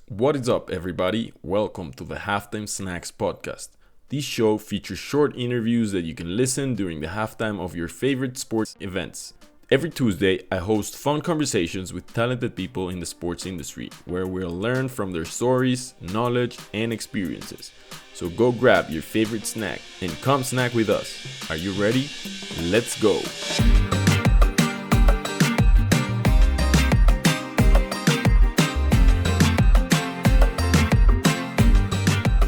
What is up, everybody? Welcome to the Halftime Snacks podcast. This show features short interviews that you can listen during the halftime of your favorite sports events. Every Tuesday, I host fun conversations with talented people in the sports industry where we'll learn from their stories, knowledge, and experiences. So go grab your favorite snack and come snack with us. Are you ready? Let's go!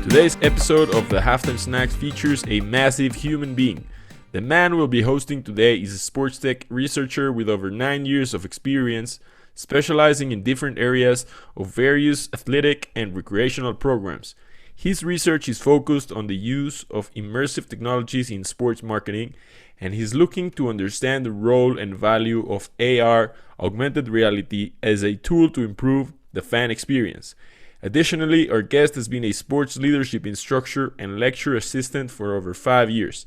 Today's episode of the Halftime Snacks features a massive human being. The man we'll be hosting today is a sports tech researcher with over 9 years of experience, specializing in different areas of various athletic and recreational programs. His research is focused on the use of immersive technologies in sports marketing, and he's looking to understand the role and value of AR, augmented reality, as a tool to improve the fan experience. Additionally, our guest has been a sports leadership instructor and lecture assistant for over 5 years.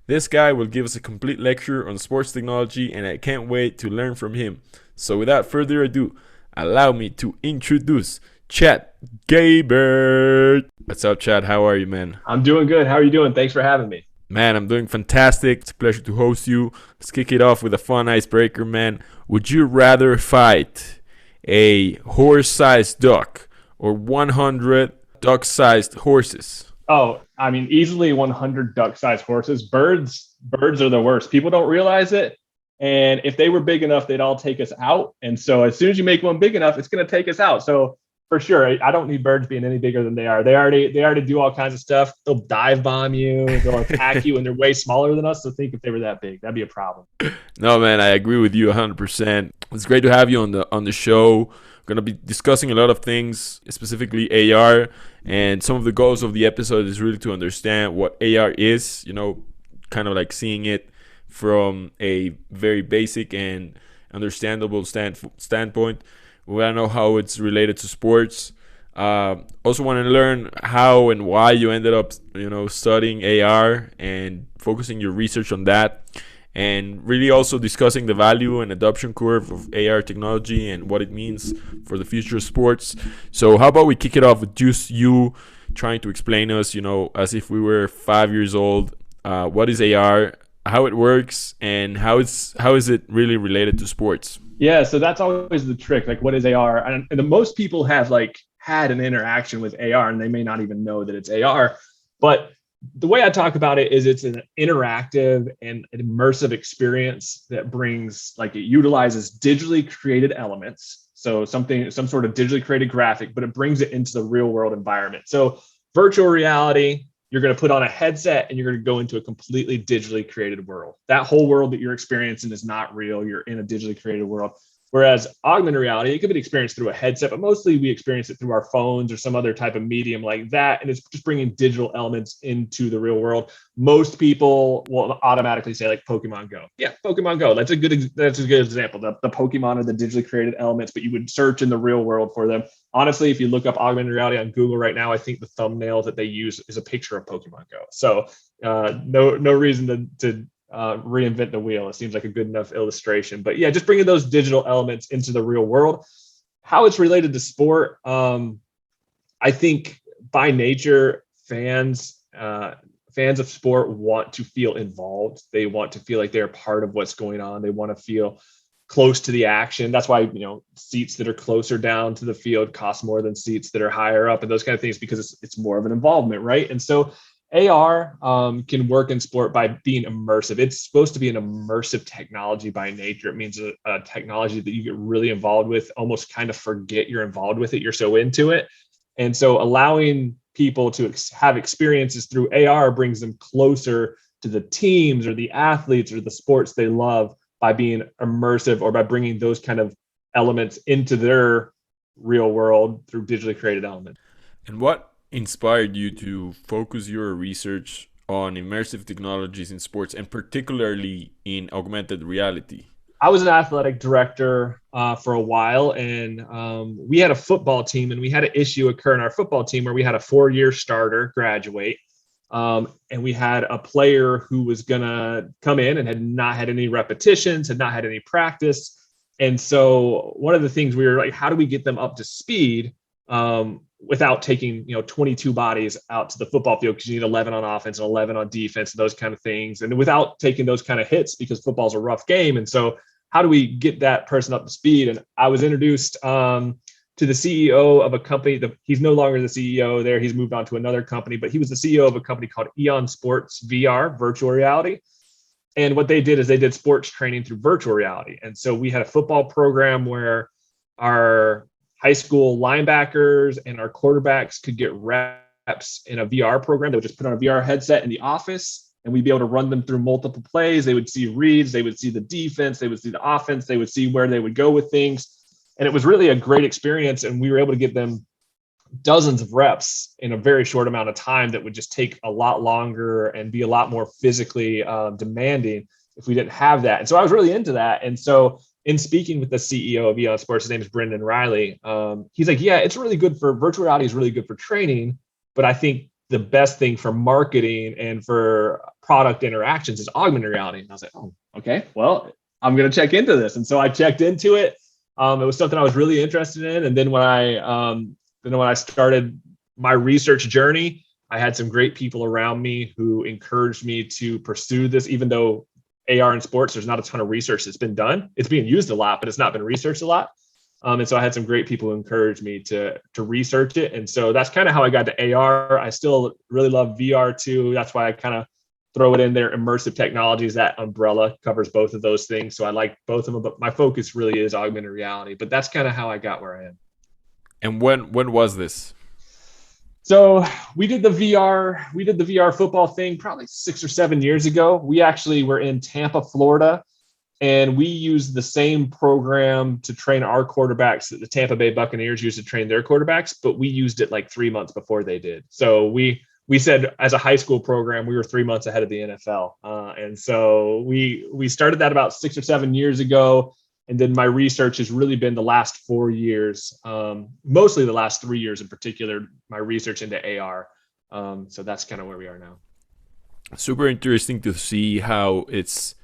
This guy will give us a complete lecture on sports technology, and I can't wait to learn from him. So without further ado, allow me to introduce Chad Goebert. What's up, Chad? How are you, man? I'm doing good. How are you doing? Thanks for having me. Man, I'm doing fantastic. It's a pleasure to host you. Let's kick it off with a fun icebreaker, man. Would you rather fight a horse-sized duck or 100 duck-sized horses? Oh, I mean, easily 100 duck-sized horses. Birds are the worst. People don't realize it. And if they were big enough, they'd all take us out. And so as soon as you make one big enough, it's going to take us out. So for sure, I don't need birds being any bigger than they are. They already do all kinds of stuff. They'll dive bomb you. They'll attack you, and they're way smaller than us. So think if they were that big, that'd be a problem. No, man, I agree with you 100%. It's great to have you on the show. We're going to be discussing a lot of things, specifically AR, and some of the goals of the episode is really to understand what AR is, kind of like seeing it from a very basic and understandable standpoint. We want to know how it's related to sports. Also want to learn how and why you ended up, studying AR and focusing your research on that. And really also discussing the value and adoption curve of AR technology and what it means for the future of sports. So how about we kick it off with just you trying to explain us, as if we were 5 years old, what is AR, how it works, and how is it really related to sports? Yeah, so that's always the trick. Like, what is AR? And the most people have had an interaction with AR, and they may not even know that it's AR. But the way I talk about it is it's an interactive and an immersive experience that brings, it utilizes digitally created elements. So some sort of digitally created graphic, but it brings it into the real world environment. So virtual reality, you're going to put on a headset and you're going to go into a completely digitally created world. That whole world that you're experiencing is not real. You're in a digitally created world. Whereas augmented reality, it could be experienced through a headset, but mostly we experience it through our phones or some other type of medium like that. And it's just bringing digital elements into the real world. Most people will automatically say Pokemon Go. Yeah, Pokemon Go. That's a good example. The Pokemon are the digitally created elements, but you would search in the real world for them. Honestly, if you look up augmented reality on Google right now, I think the thumbnail that they use is a picture of Pokemon Go. So no reason to reinvent the wheel. It seems like a good enough illustration. But yeah, just bringing those digital elements into the real world. How it's related to sport, I think by nature, fans of sport want to feel involved. They want to feel like they're part of what's going on. They want to feel close to the action. That's why, seats that are closer down to the field cost more than seats that are higher up and those kind of things, because it's more of an involvement, right? And so AR can work in sport by being immersive. It's supposed to be an immersive technology by nature. It means a technology that you get really involved with, almost kind of forget you're involved with it. You're so into it. And so allowing people to have experiences through AR brings them closer to the teams or the athletes or the sports they love by being immersive or by bringing those kind of elements into their real world through digitally created elements. And what inspired you to focus your research on immersive technologies in sports and particularly in augmented reality? I was an athletic director for a while, and we had a football team, and we had an issue occur in our football team where we had a 4-year starter graduate, and we had a player who was going to come in and had not had any repetitions, had not had any practice. And so one of the things we were like, how do we get them up to speed without taking 22 bodies out to the football field, because you need 11 on offense and 11 on defense and those kind of things, and without taking those kind of hits, because football's a rough game. And so how do we get that person up to speed? And I was introduced to the CEO of a company. He's no longer the CEO there. He's moved on to another company, but he was the CEO of a company called Eon Sports VR, virtual reality. And what they did is they did sports training through virtual reality. And so we had a football program where our high school linebackers and our quarterbacks could get reps in a VR program. They would just put on a VR headset in the office, and we'd be able to run them through multiple plays. They would see reads, they would see the defense, they would see the offense, they would see where they would go with things. And it was really a great experience. And we were able to get them dozens of reps in a very short amount of time that would just take a lot longer and be a lot more physically demanding if we didn't have that. And so I was really into that. And so in speaking with the CEO of Eon Sports, his name is Brendan Riley, he's like, yeah, it's really good for virtual reality, is really good for training, but I think the best thing for marketing and for product interactions is augmented reality. And I was like, oh, okay, well, I'm going to check into this. And so I checked into it. It was something I was really interested in. And then when I started my research journey, I had some great people around me who encouraged me to pursue this, even though AR in sports, there's not a ton of research that's been done. It's being used a lot, but it's not been researched a lot. And so I had some great people who encouraged me to research it. And so that's kind of how I got to AR. I still really love VR too. That's why I kind of throw it in there. Immersive technologies, that umbrella covers both of those things. So I like both of them, but my focus really is augmented reality. But that's kind of how I got where I am. And when was this? So we did the VR football thing probably 6 or 7 years ago. We actually were in Tampa, Florida, and we used the same program to train our quarterbacks that the Tampa Bay Buccaneers used to train their quarterbacks, but we used it like 3 months before they did. So we said, as a high school program, we were 3 months ahead of the NFL. And so we started that about 6 or 7 years ago. And then my research has really been the last 4 years, mostly the last 3 years in particular, my research into AR. So that's kind of where we are now. Super interesting to see how it's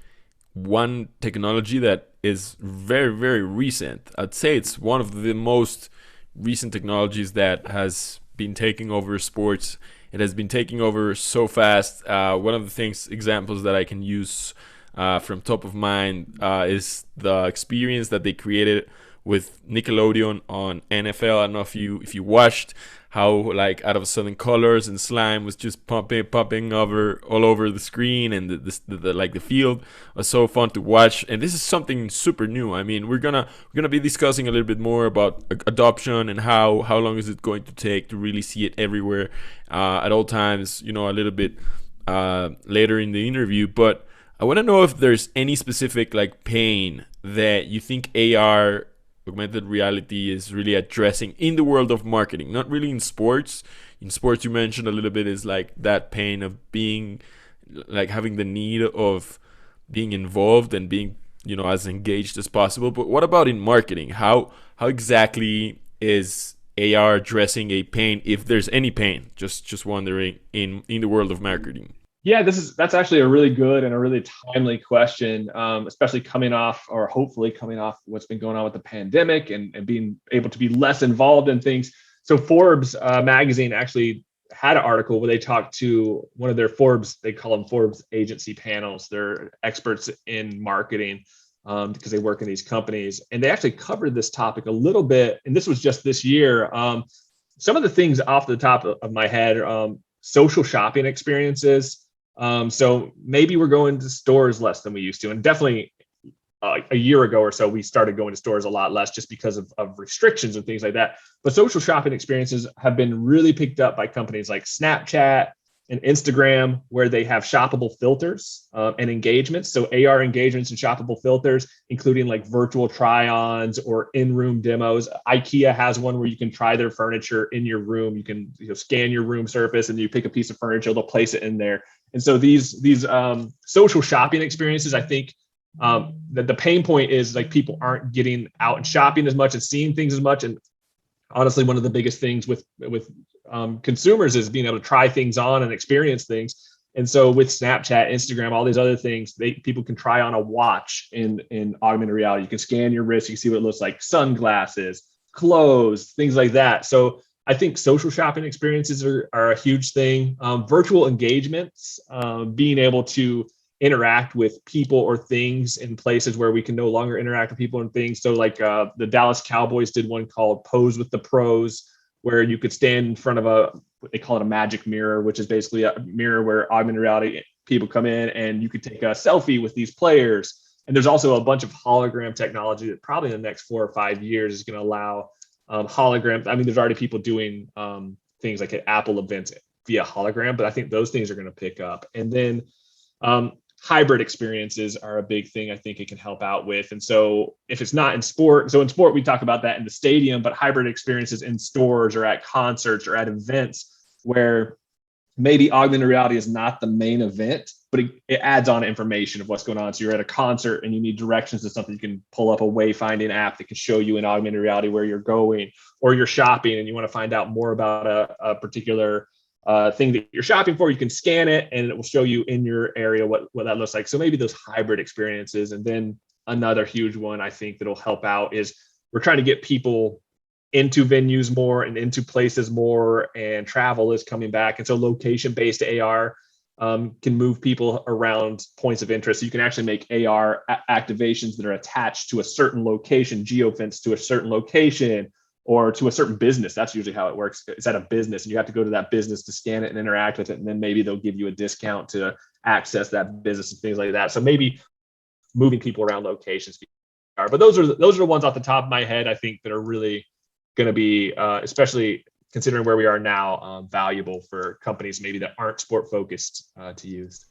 one technology that is very, very recent. I'd say it's one of the most recent technologies that has been taking over sports. It has been taking over so fast. One of the examples that I can use from top of mind is the experience that they created with Nickelodeon on NFL. I don't know if you watched how, like, out of a sudden colors and slime was just popping over all over the screen, and the field was so fun to watch. And this is something super new. I mean, we're gonna be discussing a little bit more about adoption and how long is it going to take to really see it everywhere at all times, a little bit later in the interview. But I want to know if there's any specific pain that you think AR, augmented reality, is really addressing in the world of marketing, not really in sports. In sports, you mentioned a little bit, is like that pain of being, having the need of being involved and being, as engaged as possible. But what about in marketing? How exactly is AR addressing a pain, if there's any pain? Just wondering, in the world of marketing. Yeah, that's actually a really good and a really timely question, especially hopefully coming off what's been going on with the pandemic and being able to be less involved in things. So Forbes magazine actually had an article where they talked to one of their they call them Forbes agency panels. They're experts in marketing because they work in these companies. And they actually covered this topic a little bit. And this was just this year. Some of the things off the top of my head, social shopping experiences. So maybe we're going to stores less than we used to. And definitely a year ago or so, we started going to stores a lot less just because of restrictions and things like that. But social shopping experiences have been really picked up by companies like Snapchat and Instagram, where they have shoppable filters and engagements. So AR engagements and shoppable filters, including like virtual try-ons or in-room demos. IKEA has one where you can try their furniture in your room. You can scan your room surface and you pick a piece of furniture, they'll place it in there. And so these social shopping experiences, I think that the pain point is people aren't getting out and shopping as much and seeing things as much. And honestly, one of the biggest things with consumers is being able to try things on and experience things. And so with Snapchat, Instagram, all these other things, people can try on a watch in augmented reality. You can scan your wrist, you can see what it looks like, sunglasses, clothes, things like that. So I think social shopping experiences are a huge thing. Virtual engagements, being able to interact with people or things in places where we can no longer interact with people and things. So like the Dallas Cowboys did one called Pose with the Pros, where you could stand in front of what they call it a magic mirror, which is basically a mirror where augmented reality people come in and you could take a selfie with these players. And there's also a bunch of hologram technology that probably in the next 4 or 5 years is going to allow holograms. I mean, there's already people doing things like at Apple events via hologram, but I think those things are going to pick up. And then hybrid experiences are a big thing I think it can help out with. And so if it's not in sport, so in sport, we talk about that in the stadium, but hybrid experiences in stores or at concerts or at events where maybe augmented reality is not the main event, but it adds on information of what's going on. So you're at a concert and you need directions to something. You can pull up a wayfinding app that can show you in augmented reality where you're going, or you're shopping and you want to find out more about a particular thing that you're shopping for. You can scan it and it will show you in your area what that looks like. So maybe those hybrid experiences. And then another huge one I think that'll help out is we're trying to get people into venues more and into places more, and travel is coming back. And so location-based AR can move people around points of interest. So you can actually make AR activations that are attached to a certain location, geofence to a certain location, or to a certain business. That's usually how it works. It's at a business and you have to go to that business to scan it and interact with it. And then maybe they'll give you a discount to access that business and things like that. So maybe moving people around locations. But those are the ones off the top of my head, I think, that are really going to be, especially considering where we are now, valuable for companies maybe that aren't sport focused to use.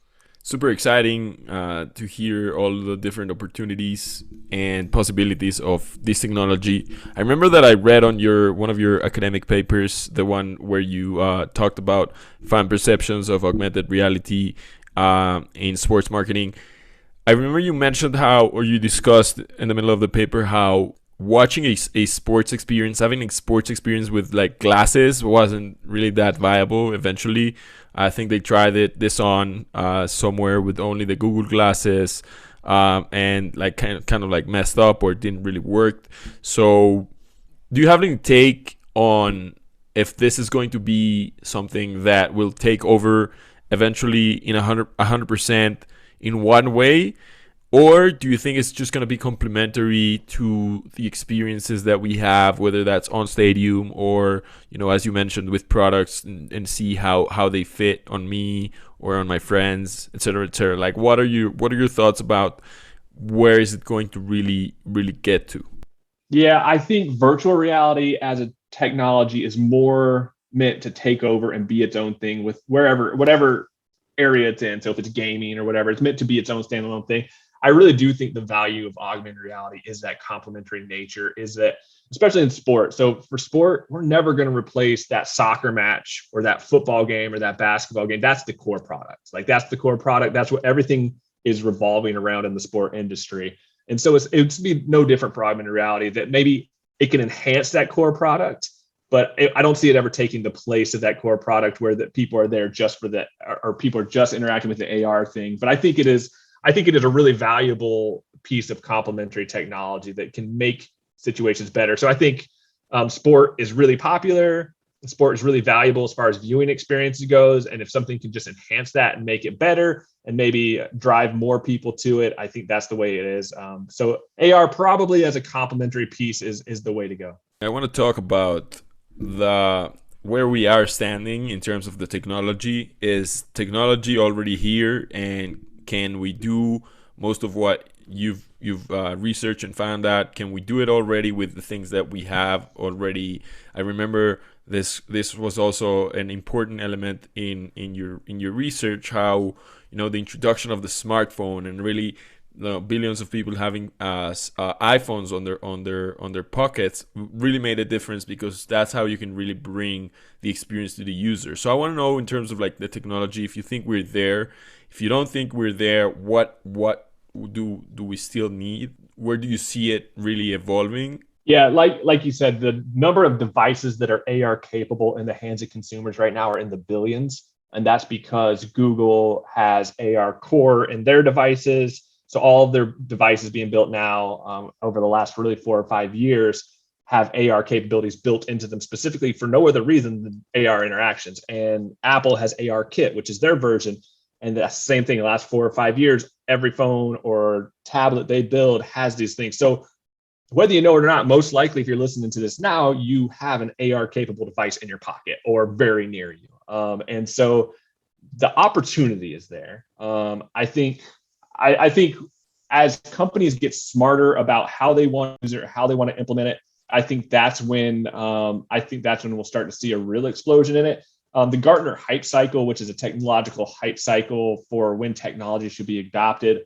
Super exciting to hear all the different opportunities and possibilities of this technology. I remember that I read on one of your academic papers, the one where you talked about fan perceptions of augmented reality in sports marketing. I remember you mentioned or you discussed in the middle of the paper how watching a sports experience, having a sports experience with like glasses wasn't really that viable eventually. I think they tried this on somewhere with only the Google glasses and like kind of like messed up or didn't really work. So do you have any take on if this is going to be something that will take over eventually in 100% in one way? Or do you think it's just going to be complementary to the experiences that we have, whether that's on stadium or, as you mentioned, with products and see how they fit on me or on my friends, et cetera, et cetera? Like, what are your thoughts about where is it going to really, really get to? Yeah, I think virtual reality as a technology is more meant to take over and be its own thing with whatever area it's in. So if it's gaming or whatever, it's meant to be its own standalone thing. I really do think the value of augmented reality is that complementary nature, is that especially in sport. So for sport, we're never going to replace that soccer match or that football game or that basketball game. That's the core product. Like that's the core product. That's what everything is revolving around in the sport industry. And so it's be no different for augmented reality, that maybe it can enhance that core product, but I don't see it ever taking the place of that core product where that people are there just for that, or people are just interacting with the AR thing. But I think it is a really valuable piece of complementary technology that can make situations better. So I think sport is really popular. Sport is really valuable as far as viewing experiences goes. And if something can just enhance that and make it better and maybe drive more people to it, I think that's the way it is. So AR probably as a complementary piece is the way to go. I want to talk about where we are standing in terms of the technology. Is technology already here, and can we do most of what you've researched and found out? Can we do it already with the things that we have already? I remember this was also an important element in your research, how the introduction of the smartphone and really billions of people having iPhones on their pockets really made a difference, because that's how you can really bring the experience to the user. So I want to know, in terms of like the technology, if you think we're there. If you don't think we're there, what do we still need? Where do you see it really evolving? Yeah, like you said, the number of devices that are AR capable in the hands of consumers right now are in the billions. And that's because Google has AR core in their devices. So all of their devices being built now over the last really 4 or 5 years have AR capabilities built into them specifically for no other reason than AR interactions. And Apple has AR Kit, which is their version. And the same thing, the last 4 or 5 years, every phone or tablet they build has these things. So whether you know it or not, most likely if you're listening to this now, you have an AR capable device in your pocket or very near you. And so the opportunity is there. I think as companies get smarter about how they want to use it, how they want to implement it, I think that's when we'll start to see a real explosion in it. The Gartner hype cycle, which is a technological hype cycle for when technology should be adopted.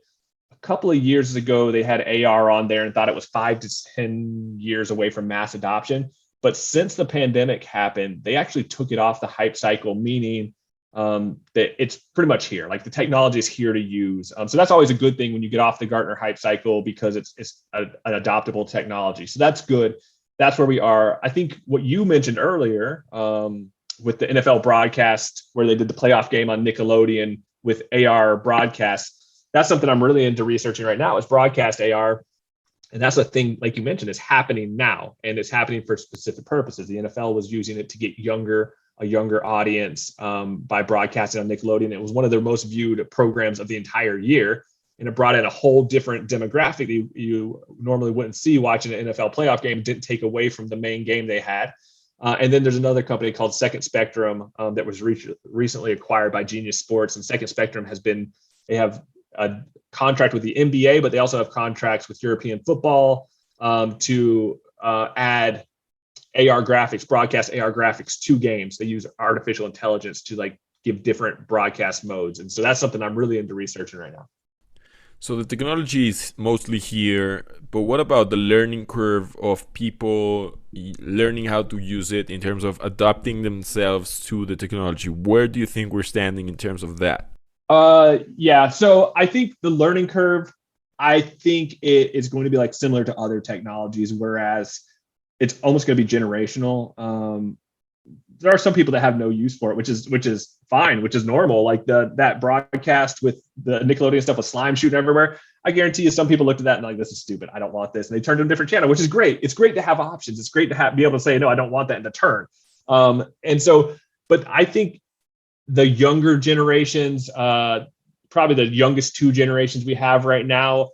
A couple of years ago, they had AR on there and thought it was 5 to 10 years away from mass adoption. But since the pandemic happened, they actually took it off the hype cycle, meaning that it's pretty much here. Like the technology is here to use. So that's always a good thing when you get off the Gartner hype cycle because it's an adoptable technology. So that's good. That's where we are. I think what you mentioned earlier with the NFL broadcast where they did the playoff game on Nickelodeon with AR broadcast, that's something I'm really into researching right now is broadcast AR. And that's a thing, like you mentioned, is happening now, and it's happening for specific purposes. The NFL was using it to get a younger audience by broadcasting on Nickelodeon. It was one of their most viewed programs of the entire year, and it brought in a whole different demographic you normally wouldn't see watching an NFL playoff game. It didn't take away from the main game they had. And then there's another company called Second Spectrum that was recently acquired by Genius Sports, and Second Spectrum they have a contract with the NBA, but they also have contracts with European football to add AR graphics, broadcast AR graphics to games. They use artificial intelligence to like give different broadcast modes. And so that's something I'm really into researching right now. So the technology is mostly here, but what about the learning curve of people learning how to use it in terms of adapting themselves to the technology? Where do you think we're standing in terms of that? Yeah. So I think the learning curve, I think it is going to be like similar to other technologies, whereas it's almost going to be generational. There are some people that have no use for it, which is fine, which is normal. Like that broadcast with the Nickelodeon stuff with slime shooting everywhere. I guarantee you, some people looked at that and like, this is stupid. I don't want this, and they turned to a different channel, which is great. It's great to have options. It's great to be able to say no, I don't want that, and to turn. And so, but I think the younger generations, probably the youngest 2 generations we have right now,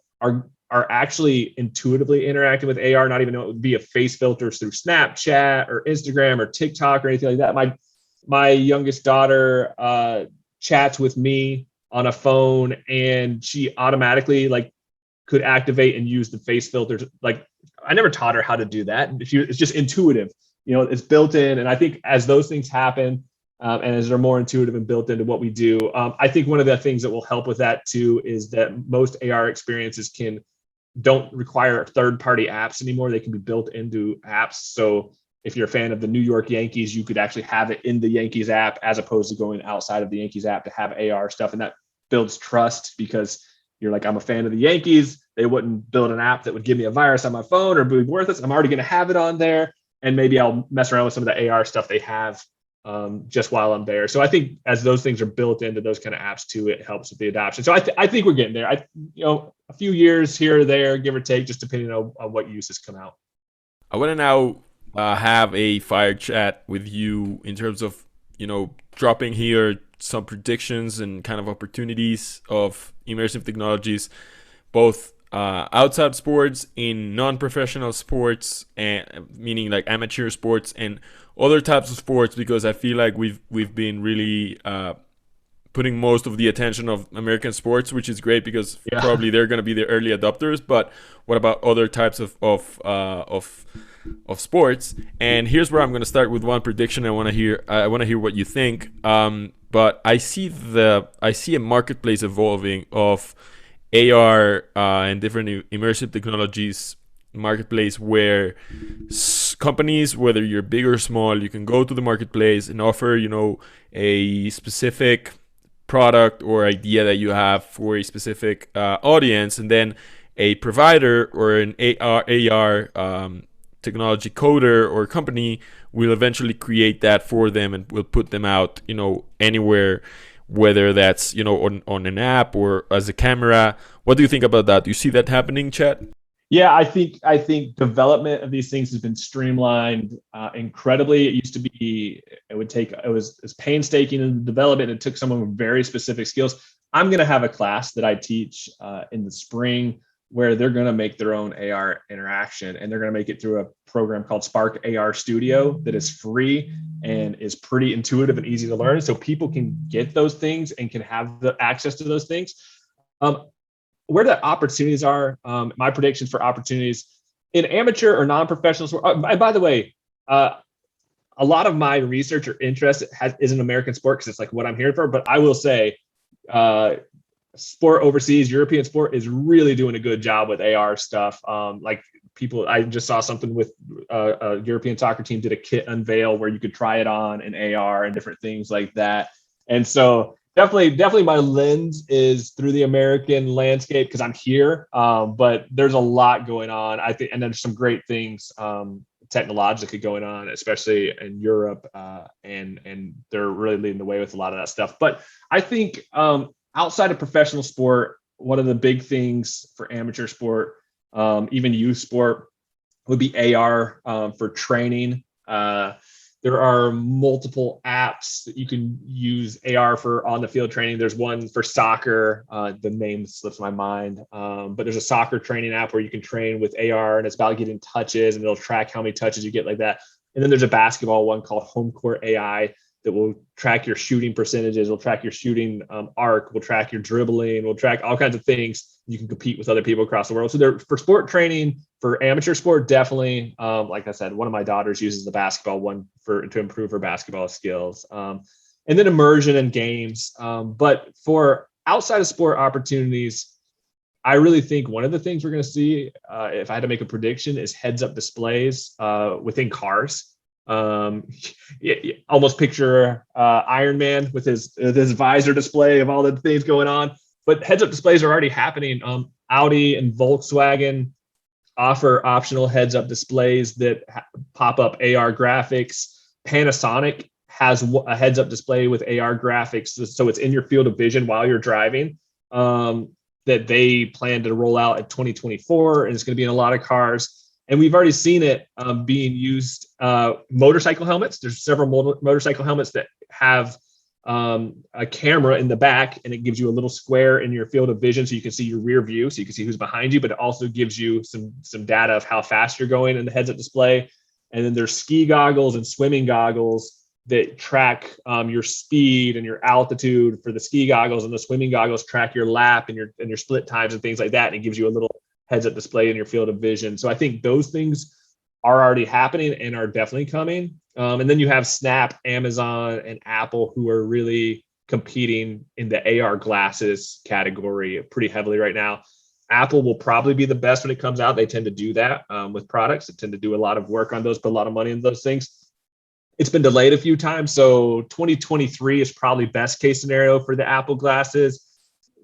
are actually intuitively interacting with AR, not even know it would be a face filters through Snapchat or Instagram or TikTok or anything like that. My youngest daughter chats with me on a phone, and she automatically like could activate and use the face filters. Like I never taught her how to do that. It's just intuitive, it's built in. And I think as those things happen, and as they're more intuitive and built into what we do, I think one of the things that will help with that too is that most AR experiences don't require third-party apps anymore. They can be built into apps. So if you're a fan of the New York Yankees, you could actually have it in the Yankees app as opposed to going outside of the Yankees app to have AR stuff. And that builds trust because you're like, I'm a fan of the Yankees. They wouldn't build an app that would give me a virus on my phone or be worthless. I'm already going to have it on there. And maybe I'll mess around with some of the AR stuff they have just while I'm there. So I think as those things are built into those kind of apps too, it helps with the adoption. So I think we're getting there. A few years here or there, give or take, just depending on what uses come out. I want to now have a fire chat with you in terms of, dropping here some predictions and kind of opportunities of immersive technologies, both outside sports, in non-professional sports, and meaning like amateur sports and other types of sports, because I feel like we've been really putting most of the attention of American sports, which is great because probably they're going to be the early adopters. But what about other types of sports? And here's where I'm going to start with one prediction. I want to hear what you think. But I see a marketplace evolving of AR and different immersive technologies marketplace where companies, whether you're big or small, you can go to the marketplace and offer, a specific product or idea that you have for a specific audience, and then a provider or an AR technology coder or company will eventually create that for them and will put them out, anywhere, whether that's, on an app or as a camera. What do you think about that? Do you see that happening, Chad? Yeah, I think development of these things has been streamlined incredibly. It used to be it was painstaking in the development. It took someone with very specific skills. I'm going to have a class that I teach in the spring where they're going to make their own AR interaction, and they're going to make it through a program called Spark AR Studio that is free and is pretty intuitive and easy to learn. So people can get those things and can have the access to those things. Um, where the opportunities are, my predictions for opportunities in amateur or non-professional sport. And by the way, a lot of my research or interest is in American sport because it's like what I'm here for. But I will say, uh, sport overseas, European sport is really doing a good job with AR stuff. Like people, I just saw something with a European soccer team did a kit unveil where you could try it on in AR and different things like that. And so definitely my lens is through the American landscape because I'm here. But there's a lot going on, I think, and there's some great things technologically going on, especially in Europe, and they're really leading the way with a lot of that stuff. But I think outside of professional sport, one of the big things for amateur sport, even youth sport, would be AR for training. There are multiple apps that you can use AR for on the field training. There's one for soccer. The name slips my mind, but there's a soccer training app where you can train with AR, and it's about getting touches, and it'll track how many touches you get like that. And then there's a basketball one called Home Court AI that will track your shooting percentages, will track your shooting arc, will track your dribbling, will track all kinds of things. You can compete with other people across the world. So they're for sport training, for amateur sport, definitely. Like I said, one of my daughters uses the basketball one to improve her basketball skills. And then immersion and games. But for outside of sport opportunities, I really think one of the things we're going to see, if I had to make a prediction, is heads-up displays within cars. Almost picture Iron Man with his visor display of all the things going on. But heads-up displays are already happening. Audi and Volkswagen offer optional heads-up displays that pop up AR graphics. Panasonic has a heads-up display with AR graphics, so it's in your field of vision while you're driving. That they plan to roll out in 2024, and it's going to be in a lot of cars. And we've already seen it being used. Motorcycle helmets. There's several motorcycle helmets that have a camera in the back, and it gives you a little square in your field of vision so you can see your rear view, so you can see who's behind you, but it also gives you some data of how fast you're going in the heads-up display. And then there's ski goggles and swimming goggles that track your speed and your altitude for the ski goggles, and the swimming goggles track your lap and your split times and things like that. And it gives you a little heads-up display in your field of vision. So I think those things are already happening and are definitely coming. And then you have Snap, Amazon, and Apple, who are really competing in the AR glasses category pretty heavily right now. Apple will probably be the best when it comes out. They tend to do that with products. They tend to do a lot of work on those, put a lot of money into those things. It's been delayed a few times. So 2023 is probably best case scenario for the Apple glasses.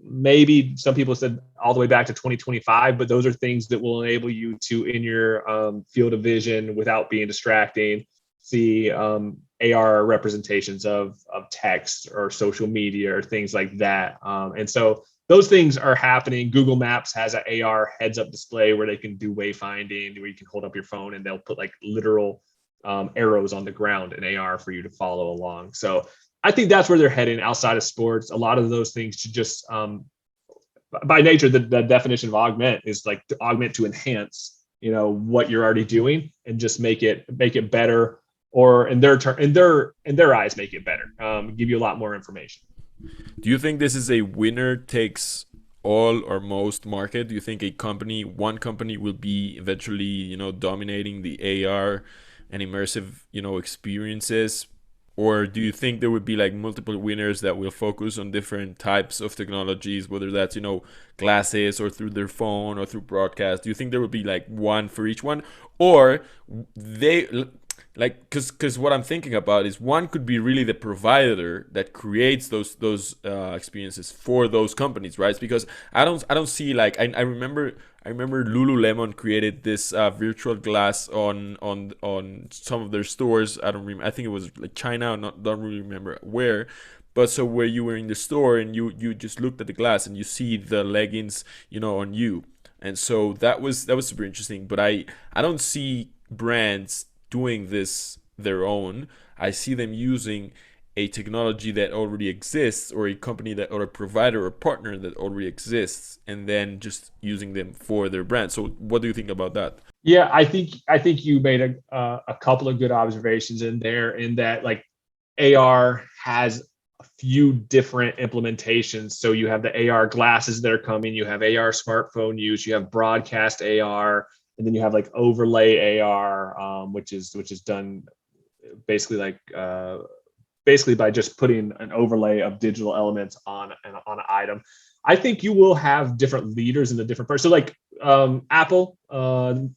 Maybe some people said all the way back to 2025, but those are things that will enable you to, in your field of vision without being distracting, see AR representations of text or social media or things like that. And so those things are happening. Google Maps has an AR heads-up display where they can do wayfinding, where you can hold up your phone and they'll put like literal arrows on the ground in AR for you to follow along. So I think that's where they're heading outside of sports. A lot of those things should just, by nature, the definition of augment is like to augment, to enhance, what you're already doing, and just make it better, or in their eyes, make it better, give you a lot more information. Do you think this is a winner takes all or most market? Do you think one company will be eventually, dominating the AR and immersive, experiences? Or do you think there would be like multiple winners that will focus on different types of technologies, whether that's, glasses or through their phone or through broadcast? Do you think there would be like one for each one? Or they like, because what I'm thinking about is one could be really the provider that creates those experiences for those companies, right? Because I don't see like I remember Lululemon created this virtual glass on some of their stores. I don't remember. I think it was like China. Don't really remember where. But so where you were in the store and you just looked at the glass and you see the leggings, on you. And so that was super interesting. But I don't see brands doing this their own. I see them using a technology that already exists, or a company that, or a provider or partner that already exists, and then just using them for their brand. So what do you think about that? Yeah, I think you made a couple of good observations in there, in that like AR has a few different implementations. So you have the AR glasses that are coming, you have AR smartphone use, you have broadcast AR, and then you have like overlay AR, which is done basically basically by just putting an overlay of digital elements on an item. I think you will have different leaders in the different parts. So like Apple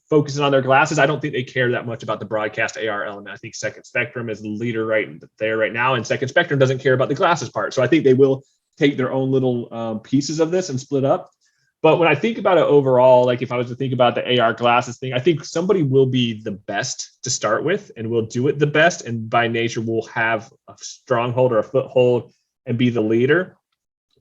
focusing on their glasses, I don't think they care that much about the broadcast AR element. I think Second Spectrum is the leader right there right now, and Second Spectrum doesn't care about the glasses part. So I think they will take their own little pieces of this and split up. But when I think about it overall, like if I was to think about the AR glasses thing, I think somebody will be the best to start with and will do it the best. And by nature will have a stronghold or a foothold and be the leader.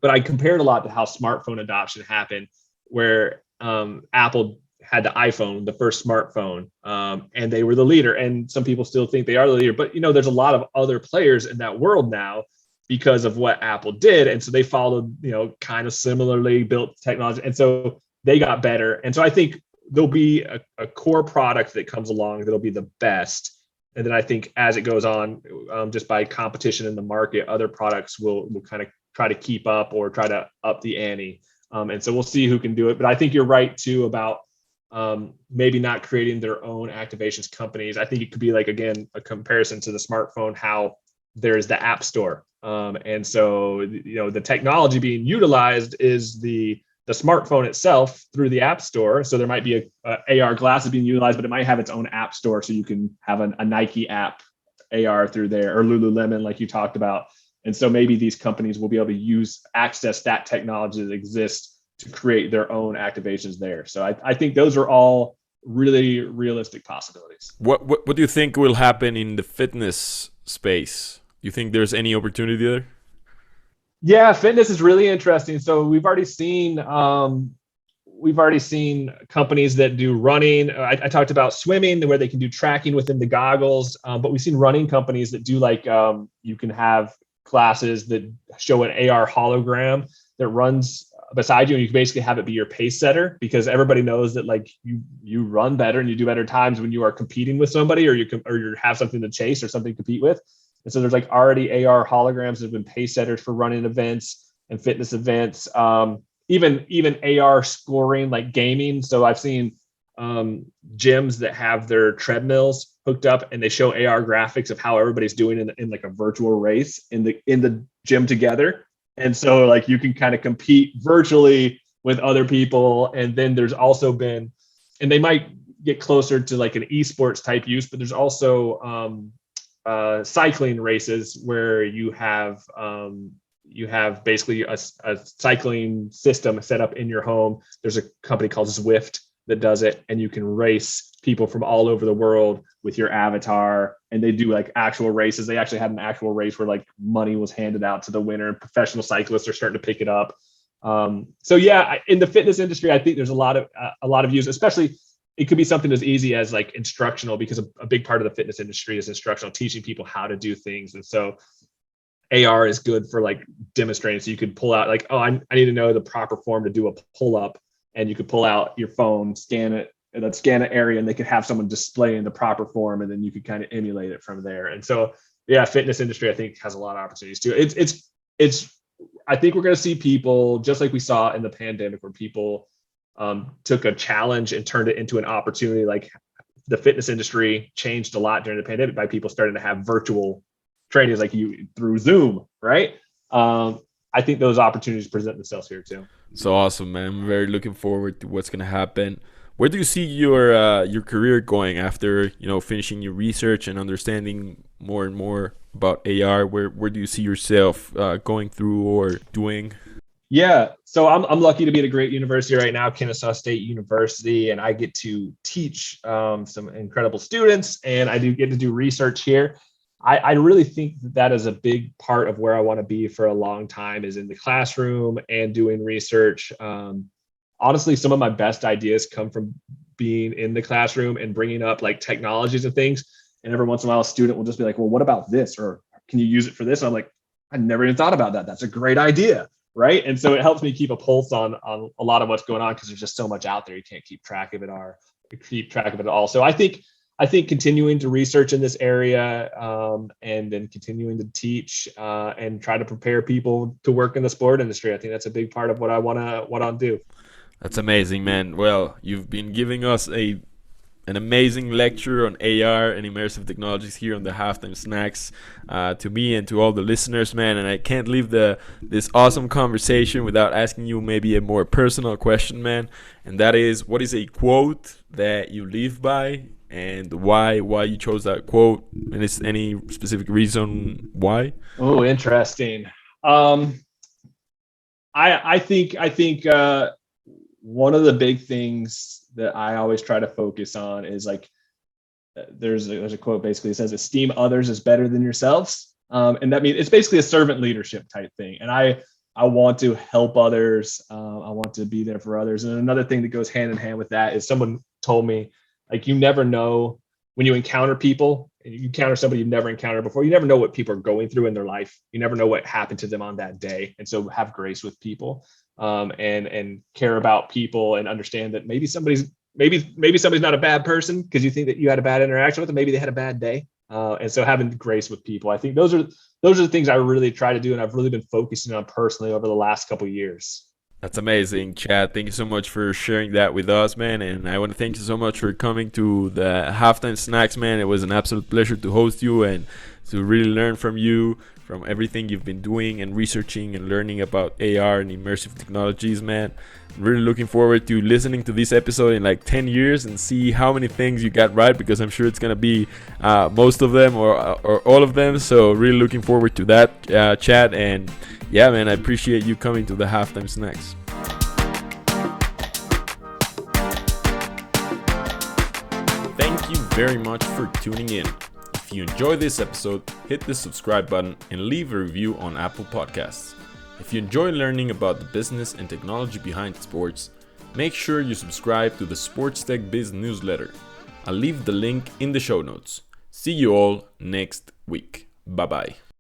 But I compare it a lot to how smartphone adoption happened, where Apple had the iPhone, the first smartphone, and they were the leader. And some people still think they are the leader. But, there's a lot of other players in that world now because of what Apple did. And so they followed, kind of similarly built technology. And so they got better. And so I think there'll be a core product that comes along that'll be the best. And then I think as it goes on, just by competition in the market, other products will kind of try to keep up or try to up the ante. And so we'll see who can do it. But I think you're right, too, about maybe not creating their own activations companies. I think it could be like, again, a comparison to the smartphone, how there's the App Store. And so, the technology being utilized is the smartphone itself through the App Store. So there might be a AR glasses being utilized, but it might have its own App Store. So you can have a Nike app AR through there, or Lululemon, like you talked about. And so maybe these companies will be able to access that technology that exists to create their own activations there. So I think those are all really realistic possibilities. What do you think will happen in the fitness space? Do you think there's any opportunity there? Yeah, fitness is really interesting. So we've already seen companies that do running. I talked about swimming, where they can do tracking within the goggles, but we've seen running companies that do like you can have classes that show an AR hologram that runs beside you, and you can basically have it be your pace setter, because everybody knows that like you run better and you do better times when you are competing with somebody, or you have something to chase or something to compete with. And so there's like already AR holograms that have been pace setters for running events and fitness events. Even AR scoring, like gaming. So I've seen gyms that have their treadmills hooked up and they show AR graphics of how everybody's doing in like a virtual race in the gym together. And so like you can kind of compete virtually with other people. And then there's also been, and they might get closer to like an esports type use, but there's also cycling races where you have basically a cycling system set up in your home. There's a company called Zwift that does it, and you can race people from all over the world with your avatar, and they do like actual races. They actually had an actual race where like money was handed out to the winner. Professional cyclists are starting to pick it up. So yeah, in the fitness industry, I think there's a lot of use, especially it could be something as easy as like instructional, because a big part of the fitness industry is instructional, teaching people how to do things. And so AR is good for like demonstrating. So you could pull out like, oh, I need to know the proper form to do a pull up, and you could pull out your phone, scan it, and then scan an area, and they could have someone display in the proper form, and then you could kind of emulate it from there. And so, yeah, fitness industry, I think, has a lot of opportunities too. It's I think we're going to see people, just like we saw in the pandemic, where people took a challenge and turned it into an opportunity. Like the fitness industry changed a lot during the pandemic by people starting to have virtual trainings like you through Zoom, right? I think those opportunities present themselves here too. So awesome, man. I'm very looking forward to what's gonna happen. Where do you see your career going after finishing your research and understanding more and more about AR? Where do you see yourself going through or doing? Yeah, so I'm lucky to be at a great university right now, Kennesaw State University, and I get to teach some incredible students, and I do get to do research here. I really think that is a big part of where I want to be for a long time, is in the classroom and doing research. honestly, some of my best ideas come from being in the classroom and bringing up like technologies and things. And every once in a while, a student will just be like, well, what about this? Or can you use it for this? And I'm like, I never even thought about that. That's a great idea. Right. And so it helps me keep a pulse on a lot of what's going on, because there's just so much out there. You can't keep track of it all. So I think continuing to research in this area, and then continuing to teach, and try to prepare people to work in the sport industry. I think that's a big part of what I want to do. That's amazing, man. Well, you've been giving us an amazing lecture on AR and immersive technologies here on the Halftime Snacks, to me and to all the listeners, man. And I can't leave this awesome conversation without asking you maybe a more personal question, man. And that is, what is a quote that you live by, and why you chose that quote? And is any specific reason why? Oh, interesting. I think one of the big things that I always try to focus on is like, there's a quote basically that says, esteem others as better than yourselves. And that means it's basically a servant leadership type thing. And I want to help others. I want to be there for others. And another thing that goes hand in hand with that is, someone told me, like, you never know when you encounter people, and you encounter somebody you've never encountered before, you never know what people are going through in their life. You never know what happened to them on that day. And so have grace with people, and care about people, and understand that maybe somebody's not a bad person because you think that you had a bad interaction with them. Maybe they had a bad day. And so having grace with people, I think those are the things I really try to do, and I've really been focusing on personally over the last couple of years. That's amazing, Chad. Thank you so much for sharing that with us, man. And I want to thank you so much for coming to the Halftime Snacks, man. It was an absolute pleasure to host you and to really learn from you, from everything you've been doing and researching and learning about AR and immersive technologies, man. I'm really looking forward to listening to this episode in like 10 years and see how many things you got right, because I'm sure it's going to be most of them or all of them. So really looking forward to that, Chad. And yeah, man, I appreciate you coming to the Halftime Snacks. Thank you very much for tuning in. If you enjoyed this episode, hit the subscribe button and leave a review on Apple Podcasts. If you enjoy learning about the business and technology behind sports, make sure you subscribe to the Sports Tech Biz newsletter. I'll leave the link in the show notes. See you all next week. Bye-bye.